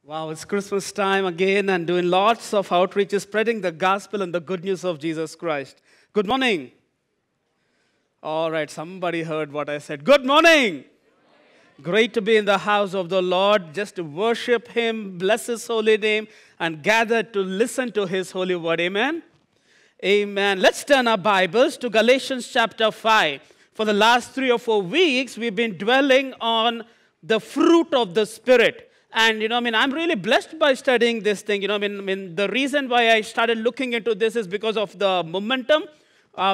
Wow, it's Christmas time again and doing lots of outreaches, spreading the gospel and the good news of Jesus Christ. Good morning. All right, somebody heard what I said. Good morning. Great to be in the house of the Lord, just to worship Him, bless His holy name, and gather to listen to His holy word. Amen? Amen. Let's turn our Bibles to Galatians chapter 5. For the last 3 or 4 weeks, we've been dwelling on the fruit of the Spirit. And, I'm really blessed by studying this thing. The reason why I started looking into this is because of the momentum,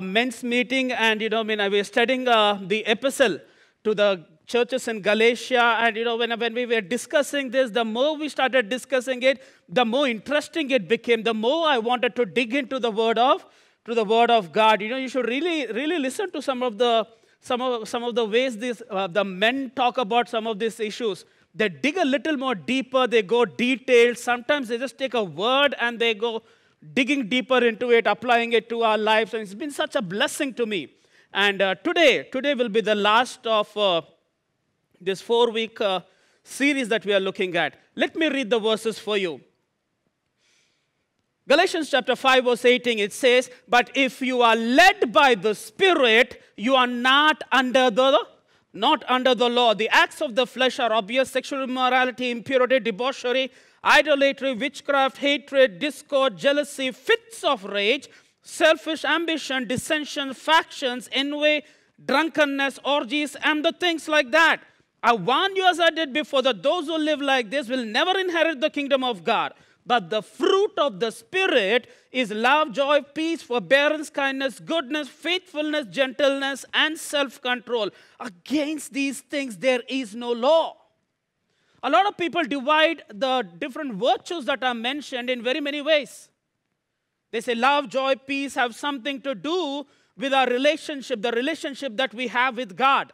men's meeting, and, I was studying the epistle to the churches in Galatia, and, when we were discussing this, the more we started discussing it, the more interesting it became, the more I wanted to dig into the Word of God. You should really listen to some of the ways the men talk about some of these issues. They dig a little more deeper, they go detailed. Sometimes they just take a word and they go digging deeper into it, applying it to our lives. And it's been such a blessing to me. And today will be the last of this 4-week series that we are looking at. Let me read the verses for you. Galatians chapter 5 verse 18, it says, "But if you are led by the Spirit, you are not under the law. The acts of the flesh are obvious: sexual immorality, impurity, debauchery, idolatry, witchcraft, hatred, discord, jealousy, fits of rage, selfish ambition, dissension, factions, envy, drunkenness, orgies, and the things like that. I warn you, as I did before, that those who live like this will never inherit the kingdom of God. But the fruit of the Spirit is love, joy, peace, forbearance, kindness, goodness, faithfulness, gentleness, and self-control. Against these things there is no law." A lot of people divide the different virtues that are mentioned in very many ways. They say love, joy, peace have something to do with our relationship, the relationship that we have with God.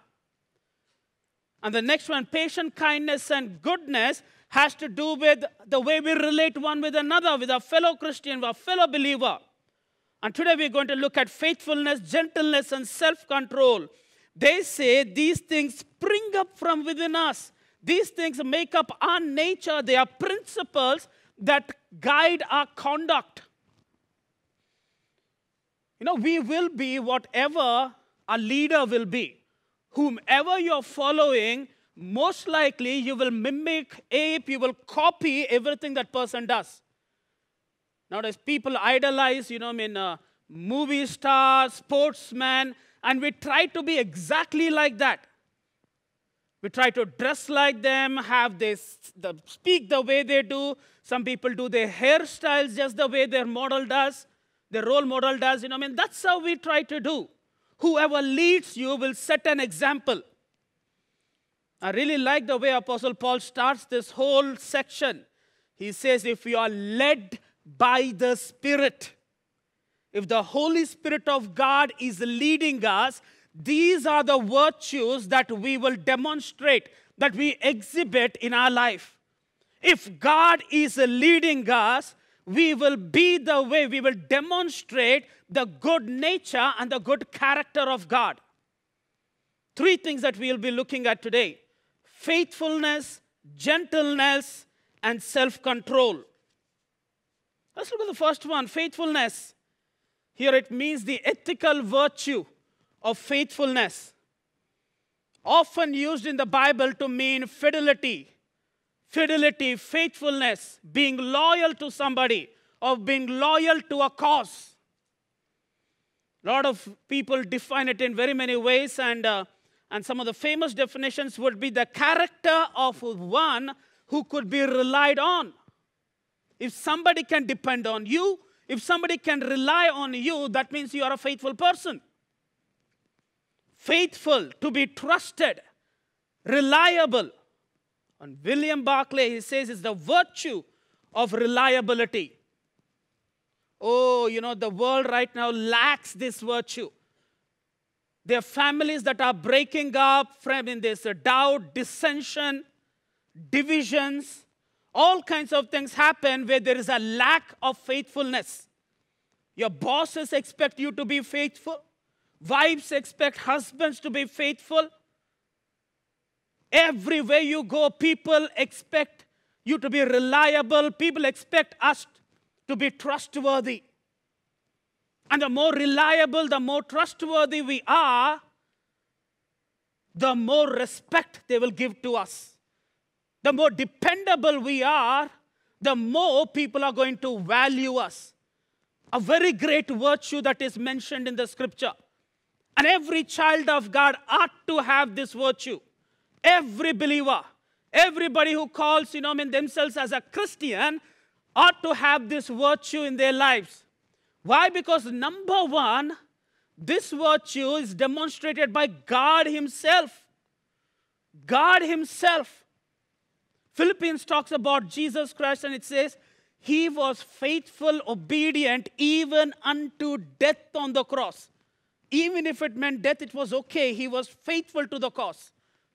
And the next one, patience, kindness, and goodness, has to do with the way we relate one with another, with our fellow Christian, with our fellow believer. And today we're going to look at faithfulness, gentleness, and self-control. They say these things spring up from within us. These things make up our nature. They are principles that guide our conduct. We will be whatever our leader will be. Whomever you're following, most likely you will mimic, ape, you will copy everything that person does. Nowadays, people idolize, movie stars, sportsmen, and we try to be exactly like that. We try to dress like them, speak the way they do. Some people do their hairstyles just the way their model does, their role model does. That's how we try to do. Whoever leads you will set an example. I really like the way Apostle Paul starts this whole section. He says, if you are led by the Spirit, if the Holy Spirit of God is leading us, these are the virtues that we will demonstrate, that we exhibit in our life. If God is leading us, we will be the way, we will demonstrate the good nature and the good character of God. 3 things that we will be looking at today: faithfulness, gentleness, and self-control. Let's look at the first one, faithfulness. Here it means the ethical virtue of faithfulness. Often used in the Bible to mean fidelity, faithfulness, being loyal to somebody, or being loyal to a cause. A lot of people define it in very many ways, and some of the famous definitions would be the character of one who could be relied on. If somebody can depend on you, if somebody can rely on you, that means you are a faithful person. Faithful, to be trusted, reliable. And William Barclay, he says, is the virtue of reliability. Oh, the world right now lacks this virtue. There are families that are breaking up, there's a doubt, dissension, divisions. All kinds of things happen where there is a lack of faithfulness. Your bosses expect you to be faithful. Wives expect husbands to be faithful. Everywhere you go, people expect you to be reliable. People expect us to be trustworthy. And the more reliable, the more trustworthy we are, the more respect they will give to us. The more dependable we are, the more people are going to value us. A very great virtue that is mentioned in the scripture. And every child of God ought to have this virtue. Every believer, everybody who calls, themselves as a Christian ought to have this virtue in their lives. Why? Because number one, this virtue is demonstrated by God Himself. God Himself. Philippians talks about Jesus Christ and it says, He was faithful, obedient, even unto death on the cross. Even if it meant death, it was okay. He was faithful to the cause.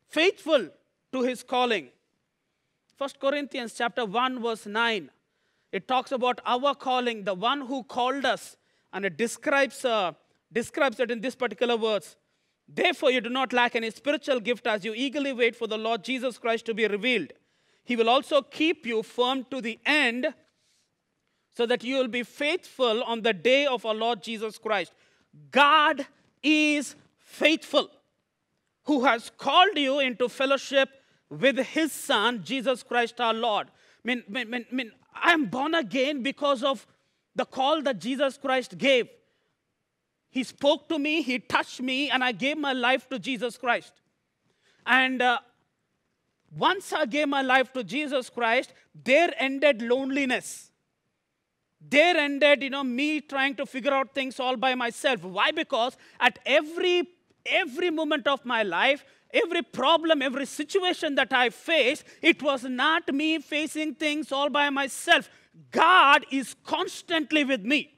Faithful to His calling. 1 Corinthians chapter 1 verse 9. It talks about our calling, the one who called us. And it describes it in this particular words. Therefore, you do not lack any spiritual gift as you eagerly wait for the Lord Jesus Christ to be revealed. He will also keep you firm to the end so that you will be faithful on the day of our Lord Jesus Christ. God is faithful, who has called you into fellowship with His Son, Jesus Christ our Lord. I am born again because of the call that Jesus Christ gave. He spoke to me, He touched me, and I gave my life to Jesus Christ. And once I gave my life to Jesus Christ, there ended loneliness. There ended, me trying to figure out things all by myself. Why? Because at every moment of my life, every problem, every situation that I faced, it was not me facing things all by myself. God is constantly with me.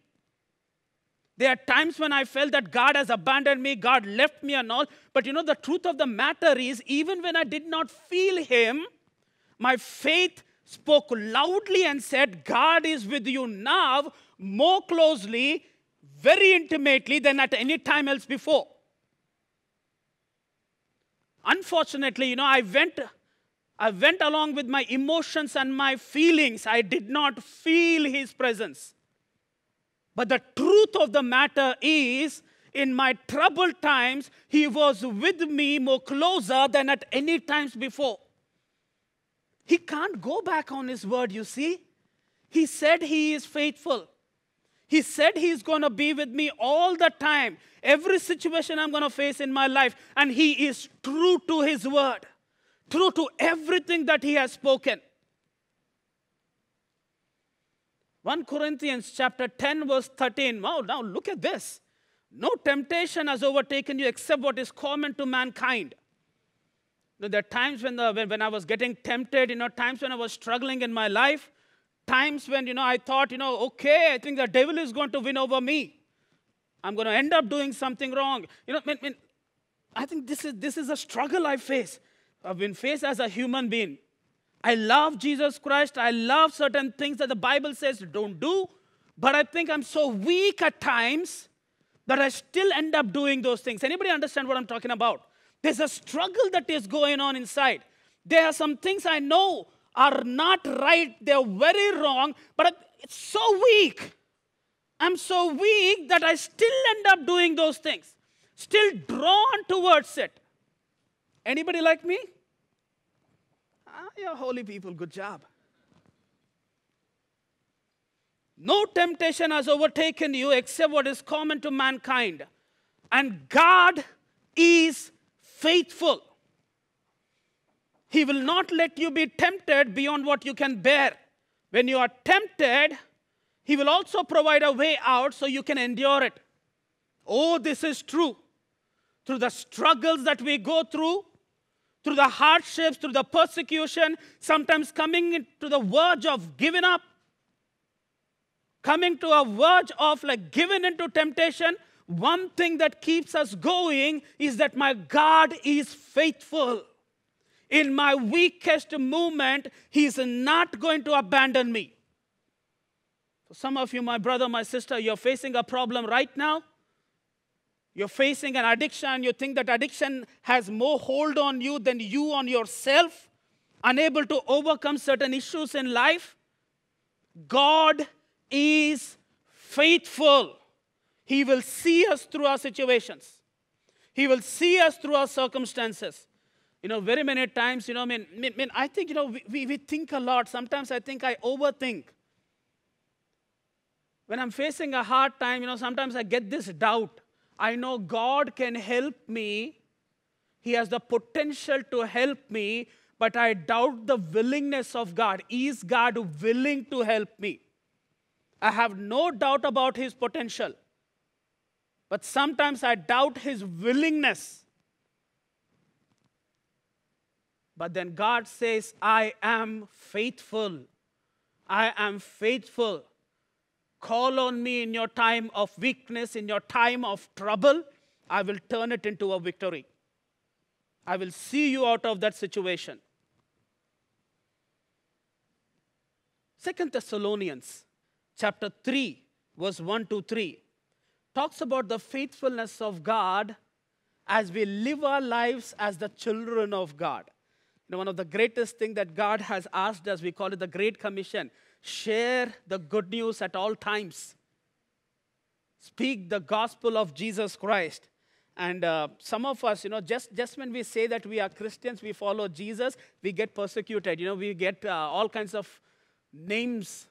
There are times when I felt that God has abandoned me, God left me and all. But the truth of the matter is, even when I did not feel Him, my faith spoke loudly and said, God is with you now more closely, very intimately than at any time else before. Unfortunately, I went along with my emotions and my feelings. I did not feel His presence. But the truth of the matter is, in my troubled times, He was with me more closer than at any times before. He can't go back on His word, you see. He said He is faithful. He said He's going to be with me all the time. Every situation I'm going to face in my life. And He is true to His word. True to everything that He has spoken. 1 Corinthians chapter 10 verse 13. Wow, now look at this. No temptation has overtaken you except what is common to mankind. There are times when I was getting tempted, times when I was struggling in my life, times when, I thought, okay, I think the devil is going to win over me. I'm going to end up doing something wrong. I think this is a struggle I face. I've been faced as a human being. I love Jesus Christ. I love certain things that the Bible says don't do. But I think I'm so weak at times that I still end up doing those things. Anybody understand what I'm talking about? There's a struggle that is going on inside. There are some things I know are not right. They're very wrong. But it's so weak. I'm so weak that I still end up doing those things. Still drawn towards it. Anybody like me? You're holy people, good job. No temptation has overtaken you except what is common to mankind. And God is faithful. He will not let you be tempted beyond what you can bear. When you are tempted, He will also provide a way out so you can endure it. Oh, this is true. Through the struggles that we go through the hardships, through the persecution, sometimes coming to the verge of giving up, coming to a verge of giving into temptation, one thing that keeps us going is that my God is faithful. In my weakest moment, He is not going to abandon me. For some of you, my brother, my sister, you're facing a problem right now. You're facing an addiction. You think that addiction has more hold on you than you on yourself. unable to overcome certain issues in life, God is faithful. He will see us through our situations. He will see us through our circumstances. Very many times, I think, we think a lot. Sometimes I think I overthink. When I'm facing a hard time, sometimes I get this doubt. I know God can help me. He has the potential to help me, but I doubt the willingness of God. Is God willing to help me? I have no doubt about His potential, but sometimes I doubt His willingness. But then God says, I am faithful. I am faithful. Call on me in your time of weakness, in your time of trouble. I will turn it into a victory. I will see you out of that situation. 2 Thessalonians chapter 3, verse 1 to 3, talks about the faithfulness of God as we live our lives as the children of God. One of the greatest things that God has asked us, we call it the Great Commission. Share the good news at all times. Speak the gospel of Jesus Christ. And some of us, just when we say that we are Christians, we follow Jesus, we get persecuted. We get all kinds of names.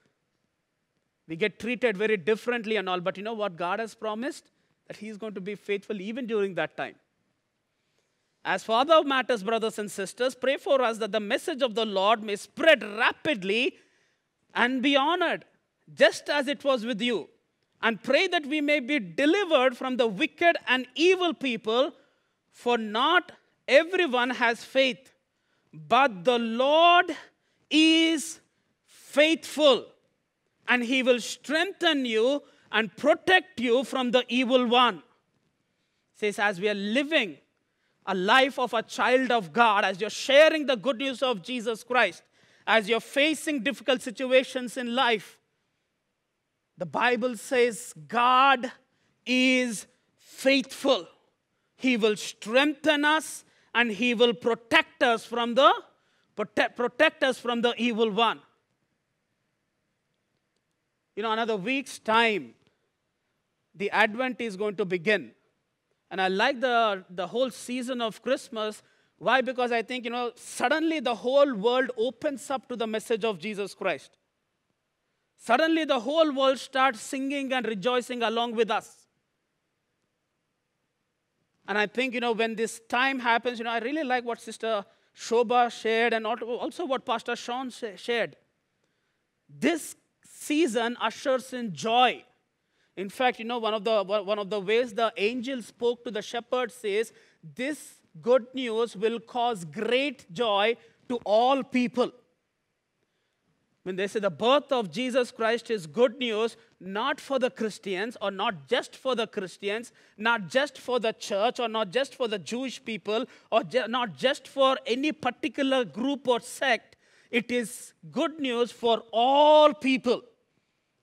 We get treated very differently and all. But you know what God has promised? That He is going to be faithful even during that time. As for other matters, brothers and sisters, pray for us that the message of the Lord may spread rapidly and be honored, just as it was with you. And pray that we may be delivered from the wicked and evil people, for not everyone has faith. But the Lord is faithful, and He will strengthen you and protect you from the evil one. It says, as we are living a life of a child of God, as you're sharing the good news of Jesus Christ, as you're facing difficult situations in life, the Bible says God is faithful. He will strengthen us and He will protect us from the evil one. Another week's time, the Advent is going to begin. And I like the whole season of Christmas. Why? Because I think, suddenly the whole world opens up to the message of Jesus Christ. Suddenly the whole world starts singing and rejoicing along with us. And I think, when this time happens, I really like what Sister Shobha shared and also what Pastor Sean shared. This season ushers in joy. In fact, one of the ways the angel spoke to the shepherds says, this good news will cause great joy to all people. When they say the birth of Jesus Christ is good news, not for the Christians, or not just for the Christians, not just for the church, or not just for the Jewish people, or not just for any particular group or sect. It is good news for all people.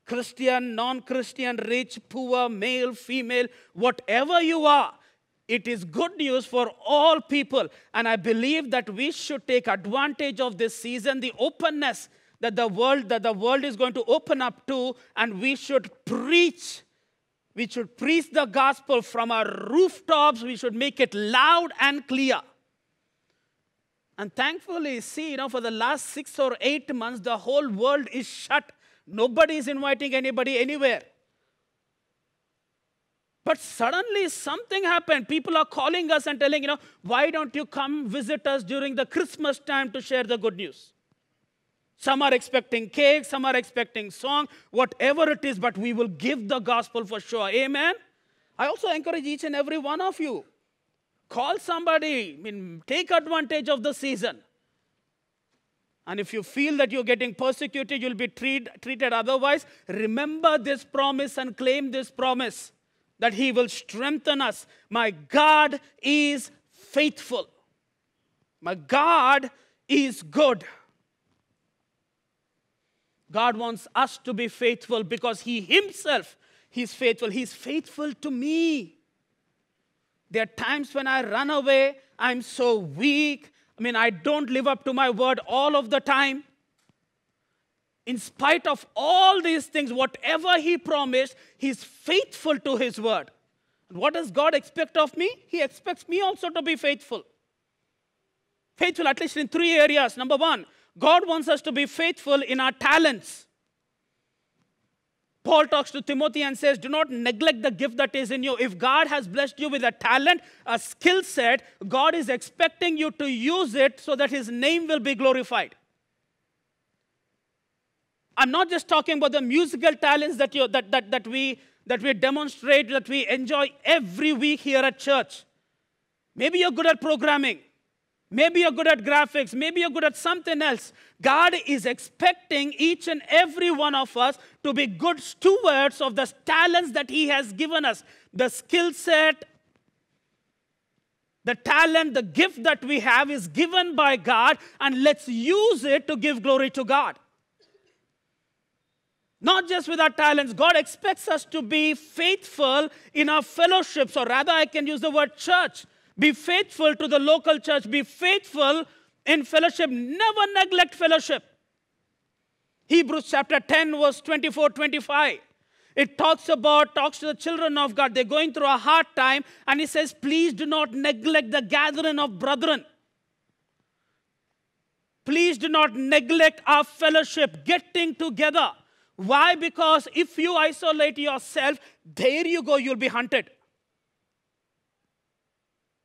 Christian, non-Christian, rich, poor, male, female, whatever you are, it is good news for all people. And I believe that we should take advantage of this season, the openness that the world is going to open up to, and we should preach. We should preach the gospel from our rooftops. We should make it loud and clear. And thankfully, for the last 6 or 8 months, the whole world is shut. Nobody is inviting anybody anywhere. But suddenly something happened. People are calling us and telling, why don't you come visit us during the Christmas time to share the good news? Some are expecting cake, some are expecting song, whatever it is, but we will give the gospel for sure. Amen? I also encourage each and every one of you. Call somebody. Take advantage of the season. And if you feel that you're getting persecuted, you'll be treated otherwise, remember this promise and claim this promise that He will strengthen us. My God is faithful. My God is good. God wants us to be faithful because He Himself, He's faithful. He's faithful to me. There are times when I run away, I'm so weak, I mean, I don't live up to my word all of the time. In spite of all these things, whatever he promised, he's faithful to his word. And what does God expect of me? He expects me also to be faithful. Faithful at least in 3 areas. Number 1, God wants us to be faithful in our talents. Paul talks to Timothy and says, do not neglect the gift that is in you. If God has blessed you with a talent, a skill set, God is expecting you to use it so that his name will be glorified. I'm not just talking about the musical talents that we demonstrate, that we enjoy every week here at church. Maybe you're good at programming. Maybe you're good at graphics. Maybe you're good at something else. God is expecting each and every one of us to be good stewards of the talents that he has given us. The skill set, the talent, the gift that we have is given by God, and let's use it to give glory to God. Not just with our talents. God expects us to be faithful in our fellowships, or rather I can use the word church. Be faithful to the local church. Be faithful in fellowship. Never neglect fellowship. Hebrews chapter 10 verse 24-25. It talks to the children of God. They're going through a hard time, and he says, please do not neglect the gathering of brethren. Please do not neglect our fellowship, getting together. Why? Because if you isolate yourself, there you go, you'll be hunted.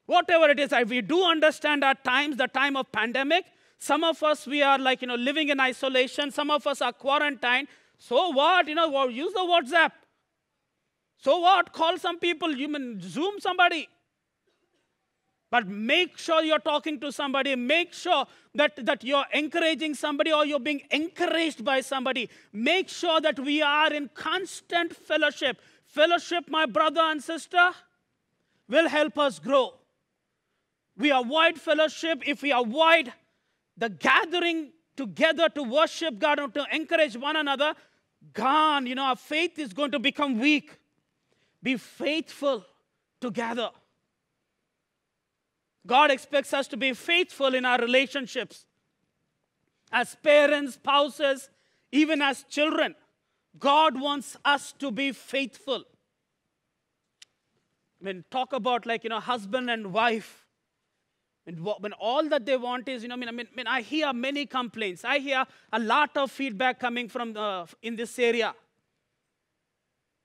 Whatever it is, we do understand our times, the time of pandemic. Some of us, we are living in isolation. Some of us are quarantined. So what? Use the WhatsApp. So what? Call some people. You can Zoom somebody. But make sure you're talking to somebody. Make sure that you're encouraging somebody or you're being encouraged by somebody. Make sure that we are in constant fellowship. Fellowship, my brother and sister, will help us grow. We avoid fellowship if we avoid the gathering together to worship God and to encourage one another. Gone, our faith is going to become weak. Be faithful together. God expects us to be faithful in our relationships. As parents, spouses, even as children, God wants us to be faithful. When talk about husband and wife, when all that they want is, I hear many complaints. I hear a lot of feedback coming from in this area.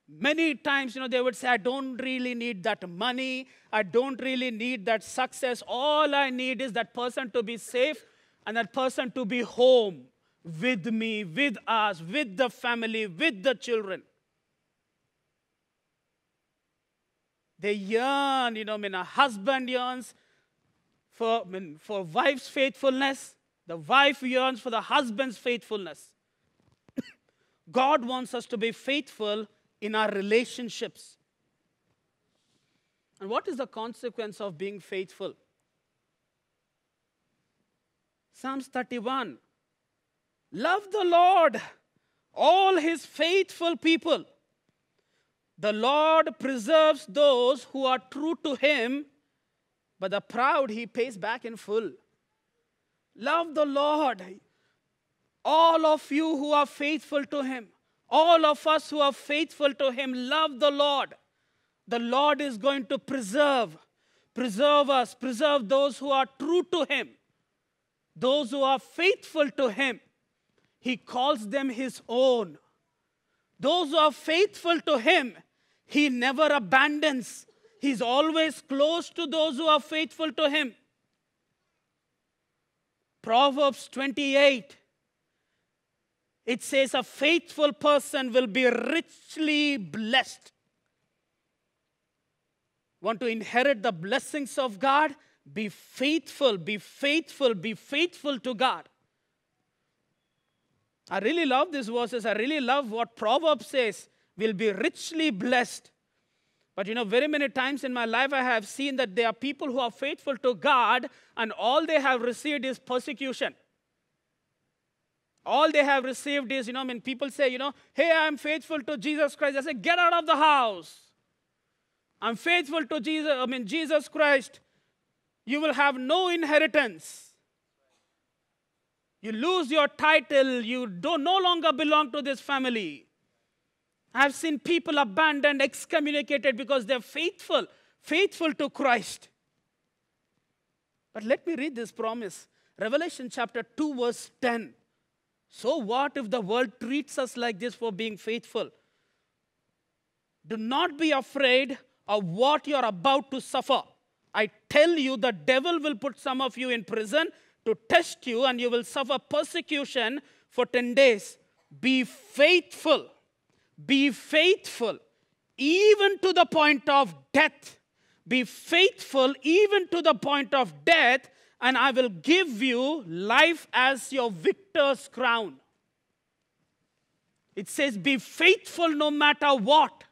Many times, they would say, I don't really need that money. I don't really need that success. All I need is that person to be safe and that person to be home with me, with us, with the family, with the children. They yearn, a husband yearns for wife's faithfulness. The wife yearns for the husband's faithfulness. God wants us to be faithful in our relationships. And what is the consequence of being faithful? Psalms 31. Love the Lord, all his faithful people. The Lord preserves those who are true to him, but the proud he pays back in full. Love the Lord, all of you who are faithful to him. All of us who are faithful to him, love the Lord. The Lord is going to preserve us, preserve those who are true to him, those who are faithful to him. He calls them his own. Those who are faithful to him, he never abandons. He's always close to those who are faithful to him. Proverbs 28. It says a faithful person will be richly blessed. Want to inherit the blessings of God? Be faithful, be faithful, be faithful to God. I really love these verses. I really love what Proverbs says. Will be richly blessed. But very many times in my life I have seen that there are people who are faithful to God and all they have received is persecution. All they have received is, people say, hey, I'm faithful to Jesus Christ. I say, get out of the house. I'm faithful to Jesus Christ. You will have no inheritance. You lose your title. You no longer belong to this family. I've seen people abandoned, excommunicated because they're faithful to Christ. But let me read this promise. Revelation chapter 2, verse 10. So what if the world treats us like this for being faithful? Do not be afraid of what you're about to suffer. I tell you, the devil will put some of you in prison to test you, and you will suffer persecution for 10 days. Be faithful. Be faithful, even to the point of death. Be faithful even to the point of death, and I will give you life as your victor's crown. It says, be faithful no matter what.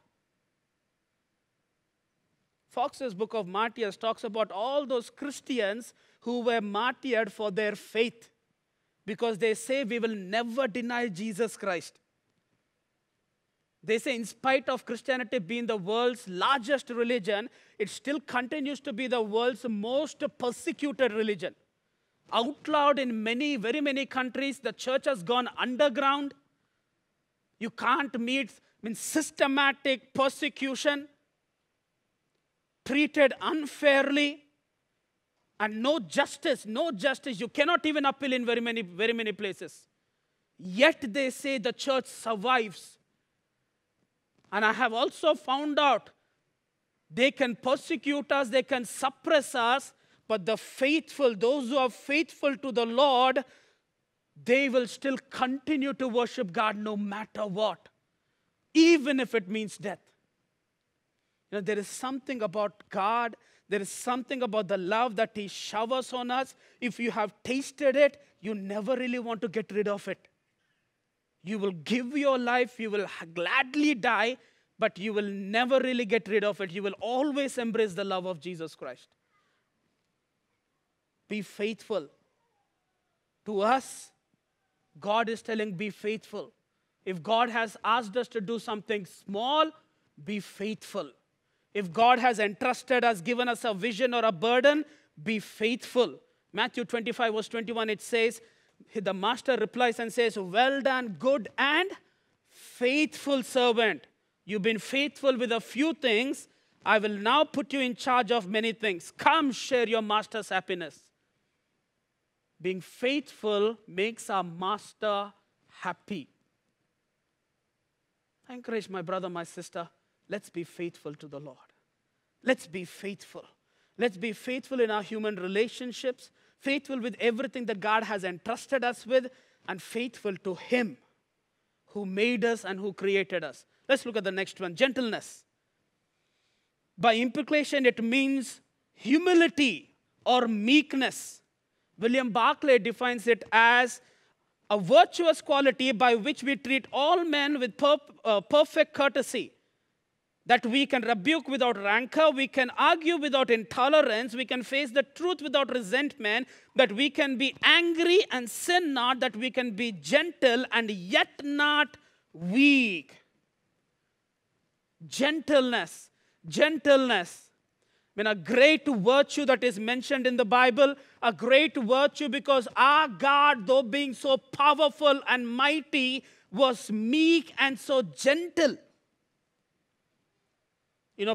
Fox's Book of Martyrs talks about all those Christians who were martyred for their faith, because they say we will never deny Jesus Christ. They say in spite of Christianity being the world's largest religion, it still continues to be the world's most persecuted religion. Outlawed in very many countries, the church has gone underground. You can't meet, systematic persecution, treated unfairly, and no justice. You cannot even appeal in very many places. Yet they say the church survives. And I have also found out they can persecute us, they can suppress us, but the faithful, those who are faithful to the Lord, they will still continue to worship God no matter what, even if it means death. There is something about God, there is something about the love that He showers on us. If you have tasted it, you never really want to get rid of it. You will give your life, you will gladly die, but you will never really get rid of it. You will always embrace the love of Jesus Christ. Be faithful. To us, God is telling, be faithful. If God has asked us to do something small, be faithful. If God has entrusted us, given us a vision or a burden, be faithful. Matthew 25, verse 21, it says, the master replies and says, well done, good and faithful servant. You've been faithful with a few things. I will now put you in charge of many things. Come, share your master's happiness. Being faithful makes our master happy. I encourage my brother, my sister, let's be faithful to the Lord. Let's be faithful. Let's be faithful in our human relationships, faithful with everything that God has entrusted us with, and faithful to Him who made us and who created us. Let's look at the next one, gentleness. By implication, it means humility or meekness. William Barclay defines it as a virtuous quality by which we treat all men with perfect courtesy. That we can rebuke without rancor, we can argue without intolerance, we can face the truth without resentment, that we can be angry and sin not, that we can be gentle and yet not weak. Gentleness. A great virtue that is mentioned in the Bible, a great virtue because our God, though being so powerful and mighty, was meek and so gentle.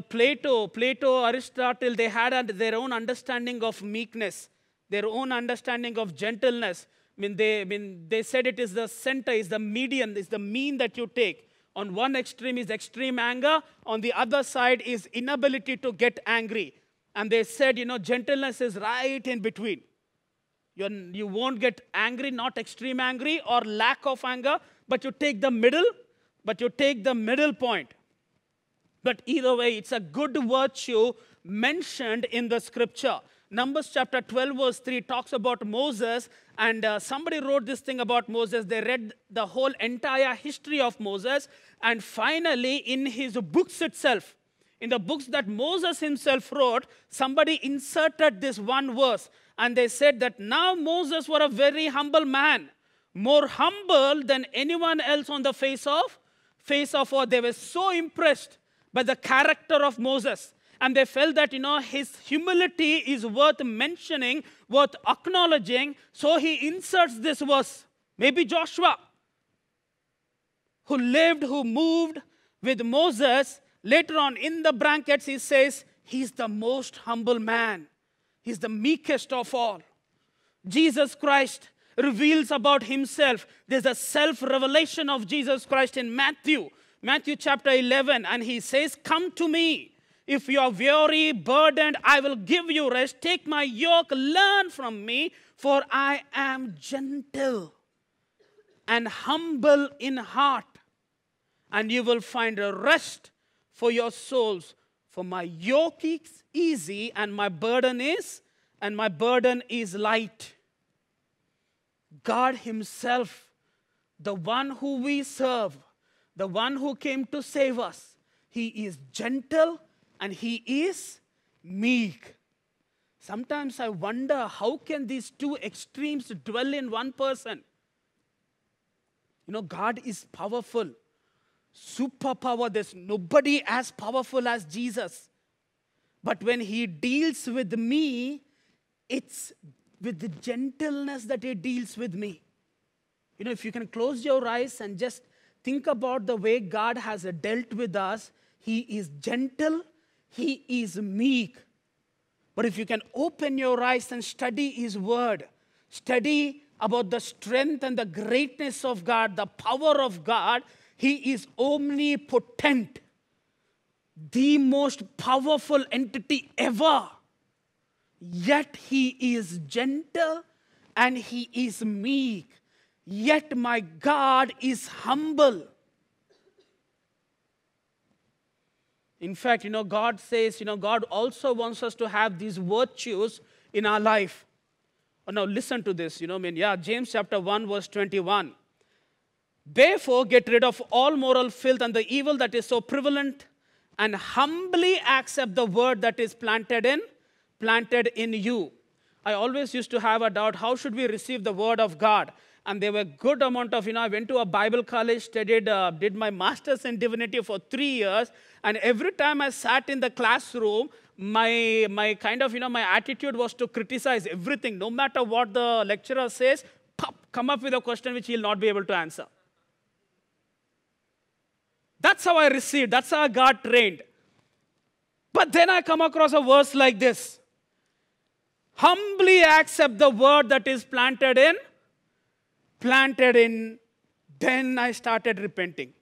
Plato, Aristotle, they had their own understanding of meekness, their own understanding of gentleness. They said it is the center, is the median, is the mean that you take. On one extreme is extreme anger. On the other side is inability to get angry. And they said, gentleness is right in between. You won't get angry, not extreme angry or lack of anger, but you take the middle point. But either way, it's a good virtue mentioned in the scripture. Numbers chapter 12, verse 3 talks about Moses. And somebody wrote this thing about Moses. They read the whole entire history of Moses. And finally, in his books itself, in the books that Moses himself wrote, somebody inserted this one verse. And they said that now Moses was a very humble man, more humble than anyone else on the face of earth. They were so impressed by the character of Moses. and they felt that, his humility is worth mentioning, worth acknowledging. So he inserts this verse. Maybe Joshua, who lived, who moved with Moses, later on in the brackets he says, he's the most humble man. He's the meekest of all. Jesus Christ reveals about himself. There's a self-revelation of Jesus Christ in Matthew chapter 11, and he says, come to me. If you are weary, burdened, I will give you rest. Take my yoke, learn from me, for I am gentle and humble in heart, and you will find a rest for your souls. For my yoke is easy and my burden is light. God himself, the one who we serve, the one who came to save us, he is gentle and he is meek. Sometimes I wonder, how can these two extremes dwell in one person? God is powerful, superpower. There's nobody as powerful as Jesus. But when he deals with me, it's with the gentleness that he deals with me. If you can close your eyes and just think about the way God has dealt with us, he is gentle, he is meek. But if you can open your eyes and study his word, study about the strength and the greatness of God, the power of God, he is omnipotent, the most powerful entity ever. Yet he is gentle and he is meek. Yet my God is humble. In fact, God says, God also wants us to have these virtues in our life. Oh, now listen to this, James chapter 1 verse 21. Therefore, get rid of all moral filth and the evil that is so prevalent, and humbly accept the word that is planted in you. I always used to have a doubt, how should we receive the word of God? And there were good amount of, I went to a Bible college, studied, did my master's in divinity for 3 years. And every time I sat in the classroom, my kind of, my attitude was to criticize everything. No matter what the lecturer says, come up with a question which he'll not be able to answer. That's how I received. That's how I got trained. But then I come across a verse like this. Humbly accept the word that is planted in. Then I started repenting.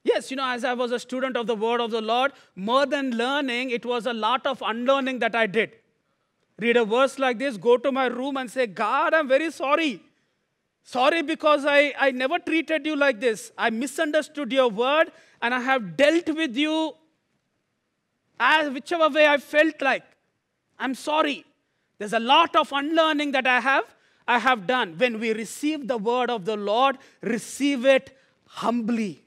Yes, as I was a student of the word of the Lord, more than learning, it was a lot of unlearning that I did. Read a verse like this, go to my room and say, God, I'm very sorry. Sorry because I never treated you like this. I misunderstood your word and I have dealt with you as whichever way I felt like. I'm sorry. There's a lot of unlearning that I have done. When we receive the word of the Lord, receive it humbly.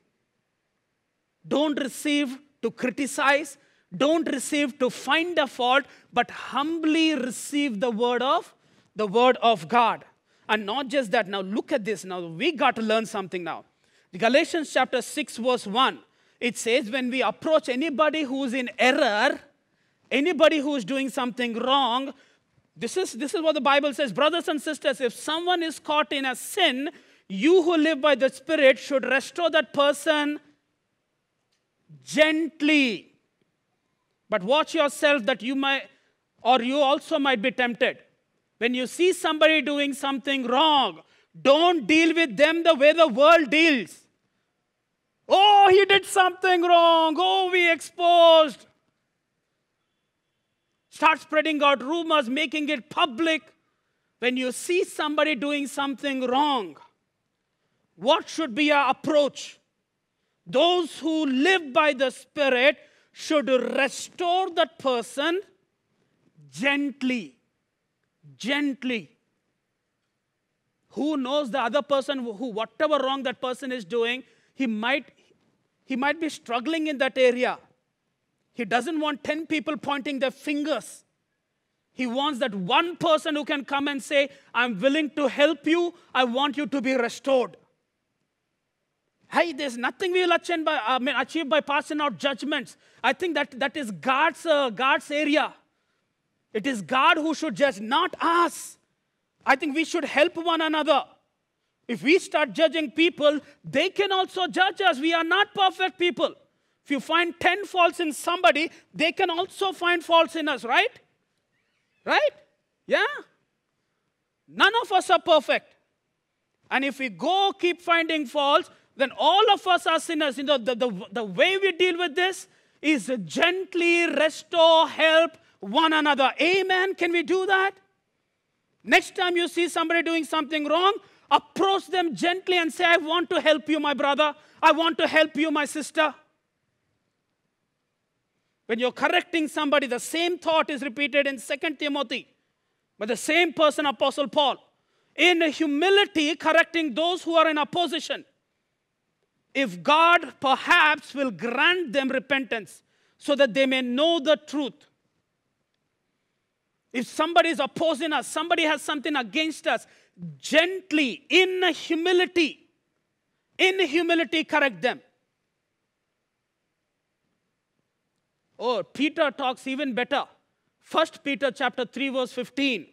Don't receive to criticize. Don't receive to find a fault, but humbly receive the word of God. And not just that. Now look at this. Now we got to learn something now. Galatians chapter 6 verse 1. It says when we approach anybody who's in error, anybody who's doing something wrong, this is what the Bible says. Brothers and sisters, if someone is caught in a sin, you who live by the Spirit should restore that person gently. But watch yourself that you also might be tempted. When you see somebody doing something wrong, don't deal with them the way the world deals. Oh, he did something wrong. Oh, we exposed. Start spreading out rumors, making it public. When you see somebody doing something wrong, what should be our approach? Those who live by the Spirit should restore that person gently. Gently. Who knows the other person who whatever wrong that person is doing, he might be struggling in that area. He doesn't want 10 people pointing their fingers. He wants that one person who can come and say, I'm willing to help you. I want you to be restored. Hey, there's nothing we will achieve by passing out judgments. I think that is God's area. It is God who should judge, not us. I think we should help one another. If we start judging people, they can also judge us. We are not perfect people. If you find 10 faults in somebody, they can also find faults in us, right? Right? Yeah. None of us are perfect. And if we keep finding faults, then all of us are sinners. You know, the way we deal with this is gently restore, help one another. Amen? Can we do that? Next time you see somebody doing something wrong, approach them gently and say, I want to help you, my brother. I want to help you, my sister. When you're correcting somebody, the same thought is repeated in 2 Timothy by the same person, Apostle Paul. In humility, correcting those who are in opposition. If God perhaps will grant them repentance so that they may know the truth. If somebody is opposing us, somebody has something against us, gently, in humility correct them. Oh, Peter talks even better. 1 Peter chapter 3 verse 15.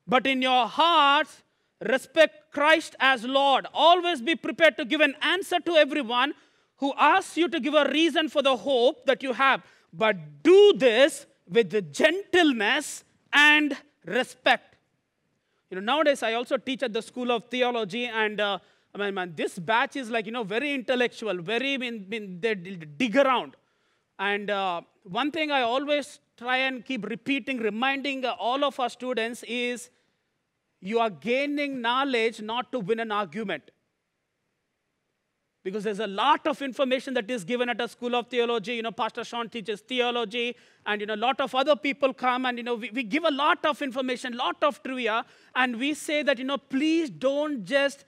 But in your hearts, respect Christ as Lord. Always be prepared to give an answer to everyone who asks you to give a reason for the hope that you have. But do this with gentleness and respect. You know, nowadays I also teach at the School of Theology, and this batch is like, very intellectual, they dig around. And one thing I always try and keep repeating, reminding all of our students is, you are gaining knowledge not to win an argument. Because there's a lot of information that is given at a School of Theology. Pastor Sean teaches theology, and a lot of other people come, and we give a lot of information, lot of trivia, and we say that please don't just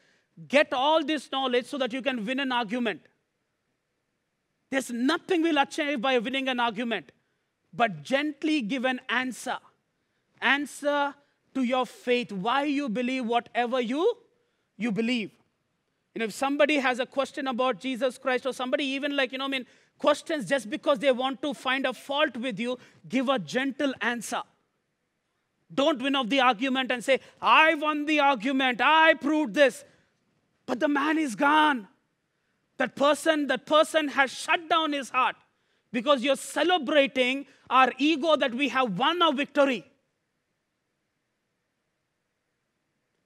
get all this knowledge so that you can win an argument. There's nothing we'll achieve by winning an argument, but gently give an answer. Answer to your faith, why you believe whatever you believe. If somebody has a question about Jesus Christ, or somebody even questions just because they want to find a fault with you, give a gentle answer. Don't win off the argument and say, I won the argument, I proved this. But the man is gone. That person has shut down his heart because you're celebrating our ego that we have won a victory.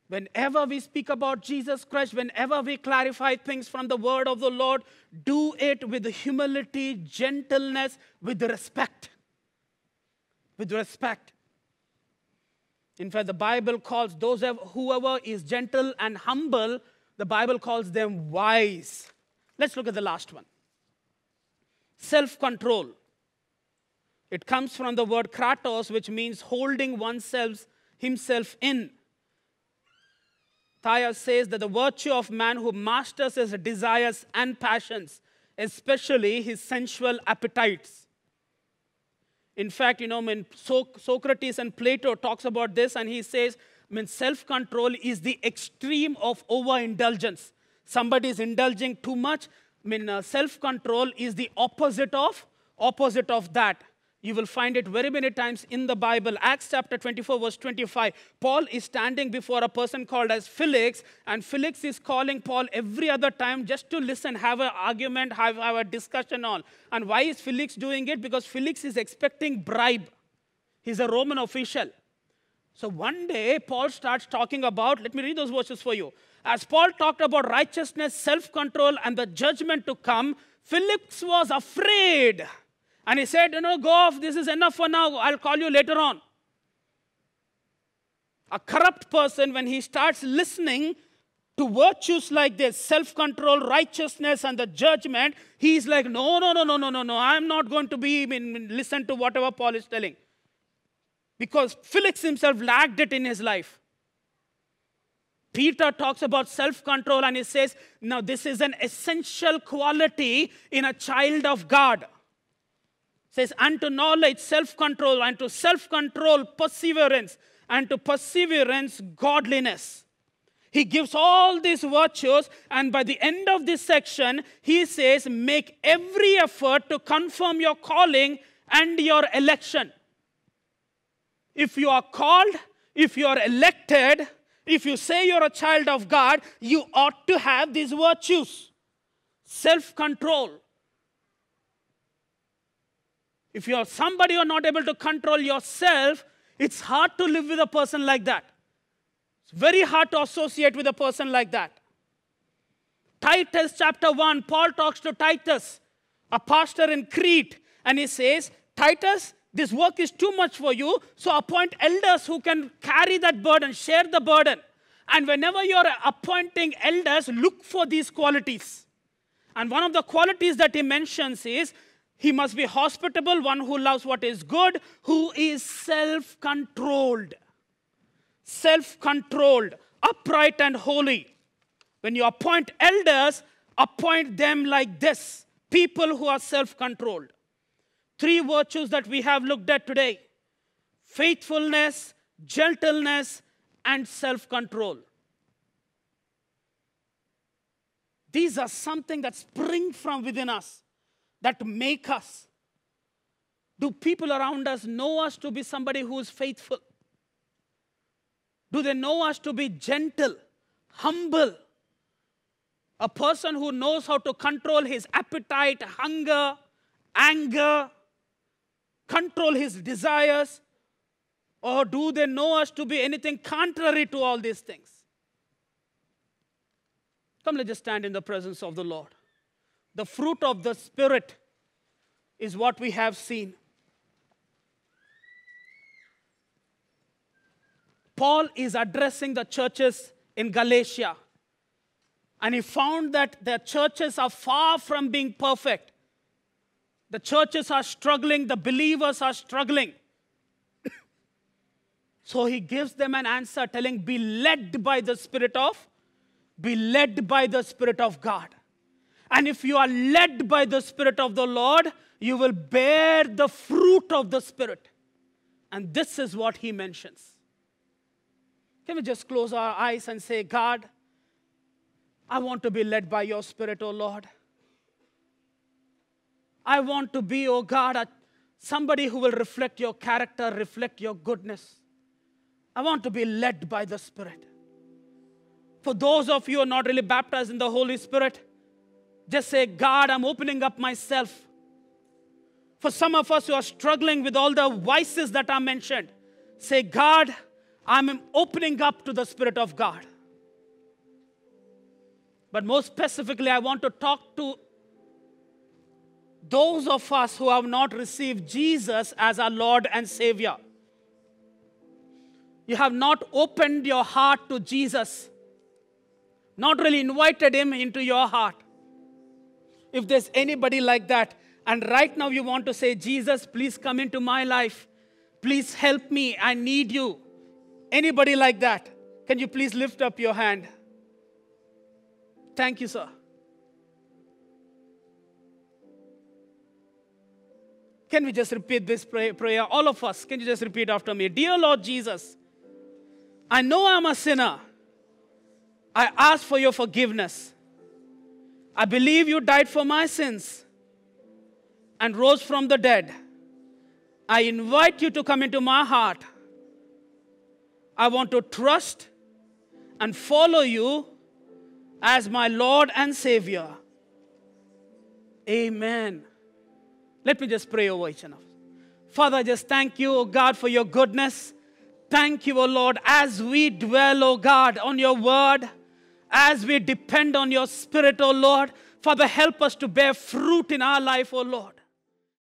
Whenever we speak about Jesus Christ, whenever we clarify things from the word of the Lord, do it with humility, gentleness, with respect. With respect. In fact, the Bible calls whoever is gentle and humble, the Bible calls them wise. Let's look at the last one. Self-control. It comes from the word kratos, which means holding himself in. Thayas says that the virtue of man who masters his desires and passions, especially his sensual appetites. In fact, when Socrates and Plato talks about this, and he says, self-control is the extreme of overindulgence. Somebody is indulging too much. Self-control is the opposite of that. You will find it very many times in the Bible. Acts chapter 24, verse 25. Paul is standing before a person called as Felix, and Felix is calling Paul every other time just to listen, have an argument, have a discussion on. And why is Felix doing it? Because Felix is expecting bribe. He's a Roman official. So one day, Paul starts talking about, let me read those verses for you. As Paul talked about righteousness, self-control, and the judgment to come, Felix was afraid. And he said, go off, this is enough for now, I'll call you later on. A corrupt person, when he starts listening to virtues like this, self-control, righteousness, and the judgment, he's like, no, I'm not going to listen to whatever Paul is telling. Because Felix himself lacked it in his life. Peter talks about self-control, and he says, now this is an essential quality in a child of God. Says, unto knowledge, self-control, and to self-control, perseverance, and to perseverance, godliness. He gives all these virtues, and by the end of this section, he says, make every effort to confirm your calling and your election. If you are called, if you are elected, if you say you're a child of God, you ought to have these virtues. Self-control. If you are somebody who are not able to control yourself, it's hard to live with a person like that. It's very hard to associate with a person like that. Titus chapter 1, Paul talks to Titus, a pastor in Crete, and he says, Titus, this work is too much for you, so appoint elders who can carry that burden, share the burden. And whenever you're appointing elders, look for these qualities. And one of the qualities that he mentions is, he must be hospitable, one who loves what is good, who is self-controlled. Self-controlled, upright and holy. When you appoint elders, appoint them like this. People who are self-controlled. 3 virtues that we have looked at today. Faithfulness, gentleness, and self-control. These are something that spring from within us, that make us. Do people around us know us to be somebody who is faithful? Do they know us to be gentle, humble? A person who knows how to control his appetite, hunger, anger, control his desires? Or do they know us to be anything contrary to all these things? Come, let's just stand in the presence of the Lord. The fruit of the Spirit is what we have seen. Paul is addressing the churches in Galatia. And he found that the churches are far from being perfect. The churches are struggling. The believers are struggling. So he gives them an answer telling, be led by the Spirit of God. And if you are led by the Spirit of the Lord, you will bear the fruit of the Spirit. And this is what he mentions. Can we just close our eyes and say, God, I want to be led by your Spirit, O Lord. I want to be, O God, somebody who will reflect your character, reflect your goodness. I want to be led by the Spirit. For those of you who are not really baptized in the Holy Spirit, just say, God, I'm opening up myself. For some of us who are struggling with all the vices that are mentioned, say, God, I'm opening up to the Spirit of God. But more specifically, I want to talk to those of us who have not received Jesus as our Lord and Savior. You have not opened your heart to Jesus, not really invited him into your heart. If there's anybody like that, and right now you want to say, Jesus, please come into my life. Please help me. I need you. Anybody like that? Can you please lift up your hand? Thank you, sir. Can we just repeat this prayer? All of us, can you just repeat after me? Dear Lord Jesus, I know I'm a sinner. I ask for your forgiveness. I believe you died for my sins and rose from the dead. I invite you to come into my heart. I want to trust and follow you as my Lord and Savior. Amen. Let me just pray over each and every. Father, I just thank you, O God, for your goodness. Thank you, O Lord, as we dwell, O God, on your word, as we depend on your Spirit, O Lord. Father, help us to bear fruit in our life, O Lord.